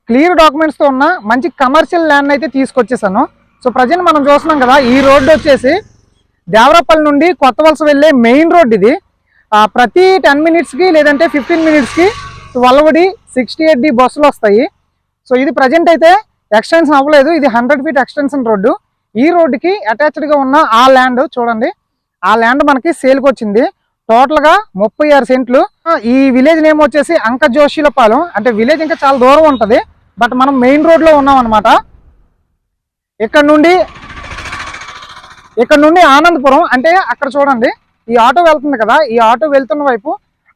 Clear డాక్యుమెంట్స్తో ఉన్న మంచి commercial land అయితే తీసుకొచ్చేసాను. సో ప్రజెంట్ మనం చూస్తున్నాం కదా, ఈ రోడ్డు వచ్చేసి దేవరపల్లి నుండి కొత్త వలస వెళ్ళే మెయిన్ రోడ్ ఇది. ప్రతి 10 మినిట్స్కి లేదంటే 15 మినిట్స్కి 12D 68D బస్సులు వస్తాయి. సో ఇది ప్రజెంట్ అయితే ఎక్స్టెన్షన్ అవ్వలేదు, ఇది 100 ఫీట్ ఎక్స్టెన్షన్ రోడ్డు. ఈ రోడ్డుకి అటాచ్డ్గా ఉన్న ఆ ల్యాండ్ చూడండి, ఆ ల్యాండ్ మనకి సేల్కి వచ్చింది. టోటల్గా 36 సెంట్లు. ఈ విలేజ్ నేమ్ వచ్చేసి అంకజోషిలపాలెం. అంటే విలేజ్ ఇంకా చాలా దూరం ఉంటుంది, బట్ మనం మెయిన్ రోడ్లో ఉన్నాం అనమాట. ఇక్కడ నుండి ఆనందపురం, అంటే అక్కడ చూడండి ఈ ఆటో వెళ్తుంది కదా, ఈ ఆటో వెళ్తున్న వైపు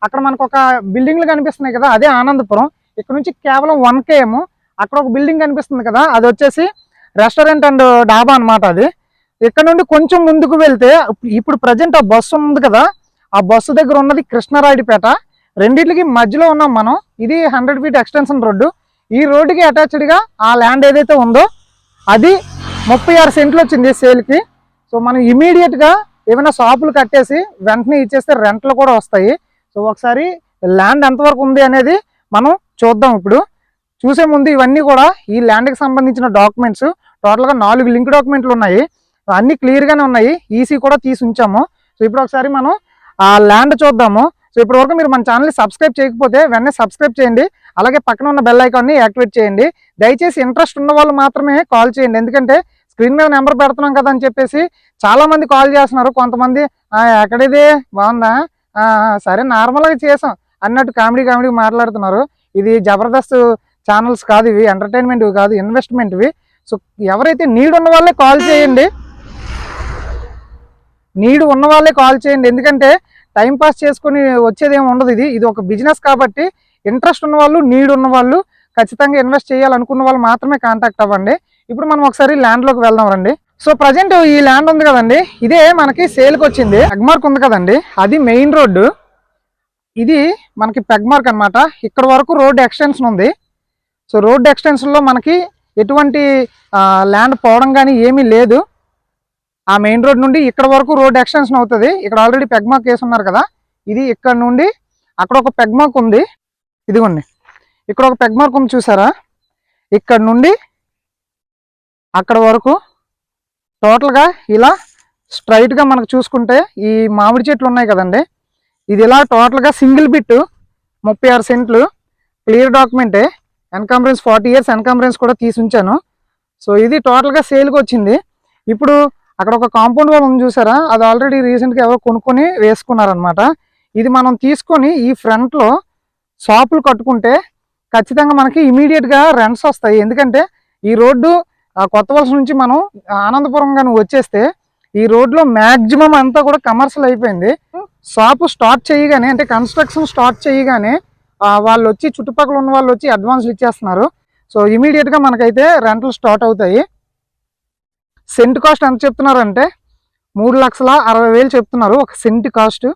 అక్కడ మనకు ఒక బిల్డింగ్లు కనిపిస్తున్నాయి కదా, అదే ఆనందపురం. ఇక్కడ నుంచి కేవలం 1 km అక్కడ ఒక బిల్డింగ్ కనిపిస్తుంది కదా, అది వచ్చేసి రెస్టారెంట్ అండ్ డాబా అనమాట. అది ఇక్కడ నుండి కొంచెం ముందుకు వెళ్తే ఇప్పుడు ప్రజెంట్ ఆ బస్సు ఉంది కదా, ఆ బస్సు దగ్గర ఉన్నది కృష్ణరాయుడిపేట. రెండింటికి మధ్యలో ఉన్నాం మనం. ఇది 100 ఫీట్ ఎక్స్టెన్షన్ రోడ్డు. ఈ రోడ్డుకి అటాచ్డ్గా ఆ ల్యాండ్ ఏదైతే ఉందో అది 36 సెంట్లు వచ్చింది సేల్కి. సో మనం ఇమీడియట్గా ఏమైనా షాపులు కట్టేసి వెంటనే ఇచ్చేస్తే రెంట్లు కూడా వస్తాయి. సో ఒకసారి ల్యాండ్ ఎంతవరకు ఉంది అనేది మనం చూద్దాం. ఇప్పుడు చూసే ముందు ఇవన్నీ కూడా ఈ ల్యాండ్కి సంబంధించిన డాక్యుమెంట్స్ టోటల్గా 4 లింక్ డాక్యుమెంట్లు ఉన్నాయి, అన్నీ క్లియర్గానే ఉన్నాయి. ఈసీ కూడా తీసి ఉంచాము. సో ఇప్పుడు ఒకసారి మనం ఆ ల్యాండ్ చూద్దాము. సో ఇప్పటి వరకు మీరు మన ఛానల్ని సబ్స్క్రైబ్ చేయకపోతే వెంటనే సబ్స్క్రైబ్ చేయండి, అలాగే పక్కన ఉన్న బెల్ ఐకాన్ని యాక్టివేట్ చేయండి. దయచేసి ఇంట్రెస్ట్ ఉన్న వాళ్ళు మాత్రమే కాల్ చేయండి, ఎందుకంటే స్క్రీన్ మీద నెంబర్ పెడుతున్నాం కదా అని చెప్పేసి చాలామంది కాల్ చేస్తున్నారు. కొంతమంది ఎక్కడిది బాగుందా, సరే నార్మల్గా చేసాం అన్నట్టు కామెడీ మాట్లాడుతున్నారు. ఇది జబర్దస్త్ ఛానల్స్ కాదు, ఇవి ఎంటర్టైన్మెంట్ కాదు, ఇన్వెస్ట్మెంట్వి. సో ఎవరైతే నీడ్ ఉన్న వాళ్ళే కాల్ చేయండి, ఎందుకంటే టైంపాస్ చేసుకొని వచ్చేది ఏమి ఉండదు. ఇది ఒక బిజినెస్ కాబట్టి ఇంట్రెస్ట్ ఉన్న వాళ్ళు, నీడ్ ఉన్న వాళ్ళు, ఖచ్చితంగా ఇన్వెస్ట్ చేయాలనుకున్న వాళ్ళు మాత్రమే కాంటాక్ట్ అవ్వండి. ఇప్పుడు మనం ఒకసారి ల్యాండ్లోకి వెళ్దాం రండి. సో ప్రజెంట్ ఈ ల్యాండ్ ఉంది కదండి, ఇదే మనకి సేల్కి వచ్చింది. పెగ్మార్క్ ఉంది కదండి, అది మెయిన్ రోడ్డు. ఇది మనకి పెగ్మార్క్ అనమాట. ఇక్కడ వరకు రోడ్ ఎక్స్టెన్షన్ ఉంది. సో రోడ్ ఎక్స్టెన్షన్లో మనకి ఎటువంటి ల్యాండ్ పోవడం కానీ ఏమీ లేదు. ఆ మెయిన్ రోడ్ నుండి ఇక్కడ వరకు రోడ్ ఎక్స్టెన్షన్ అవుతుంది. ఇక్కడ ఆల్రెడీ పెగ్మార్క్ వేసి ఉన్నారు కదా, ఇది ఇక్కడ నుండి అక్కడ ఒక పెగ్మార్క్ ఉంది. ఇదిగోండి ఇక్కడ ఒక పెగ్మార్క్ ఉంది చూసారా, ఇక్కడ నుండి అక్కడ వరకు టోటల్గా ఇలా స్ట్రైట్గా మనకు చూసుకుంటే ఈ మామిడి చెట్లు ఉన్నాయి కదండి, ఇది ఇలా టోటల్గా సింగిల్ బిట్ 36 సెంట్లు క్లియర్ డాక్యుమెంటే. ఎన్కంబరెన్స్ 40 years ఎన్కంబరెన్స్ కూడా తీసి ఉంచాను. సో ఇది టోటల్గా సేల్కి వచ్చింది. ఇప్పుడు అక్కడ ఒక కాంపౌండ్ వాల్ ఉంది చూసారా, అది ఆల్రెడీ రీసెంట్గా ఎవరో కొనుక్కొని వేసుకున్నారనమాట. ఇది మనం తీసుకొని ఈ ఫ్రంట్లో షాపులు కట్టుకుంటే ఖచ్చితంగా మనకి ఇమీడియట్గా రెంట్స్ వస్తాయి. ఎందుకంటే ఈ రోడ్డు కొత్త వలస నుంచి మనం ఆనందపురం కానీ వచ్చేస్తే ఈ రోడ్లో మ్యాక్సిమం అంతా కూడా కమర్షియల్ అయిపోయింది. షాపు స్టార్ట్ చేయగానే, అంటే కన్స్ట్రక్షన్ స్టార్ట్ చేయగానే వాళ్ళు వచ్చి, చుట్టుపక్కల ఉన్న వాళ్ళు వచ్చి అడ్వాన్స్లు ఇచ్చేస్తున్నారు. సో ఇమీడియట్గా మనకైతే రెంట్లు స్టార్ట్ అవుతాయి. సెంట్ కాస్ట్ ఎంత చెప్తున్నారంటే 3,60,000 చెప్తున్నారు ఒక సెంట్ కాస్ట్.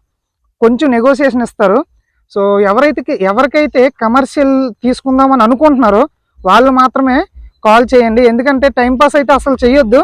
కొంచెం నెగోసియేషన్ ఇస్తారు. సో ఎవరికైతే కమర్షియల్ తీసుకుందామని అనుకుంటున్నారో వాళ్ళు మాత్రమే కాల్ చేయండి, ఎందుకంటే టైంపాస్ అయితే అసలు చేయొద్దు.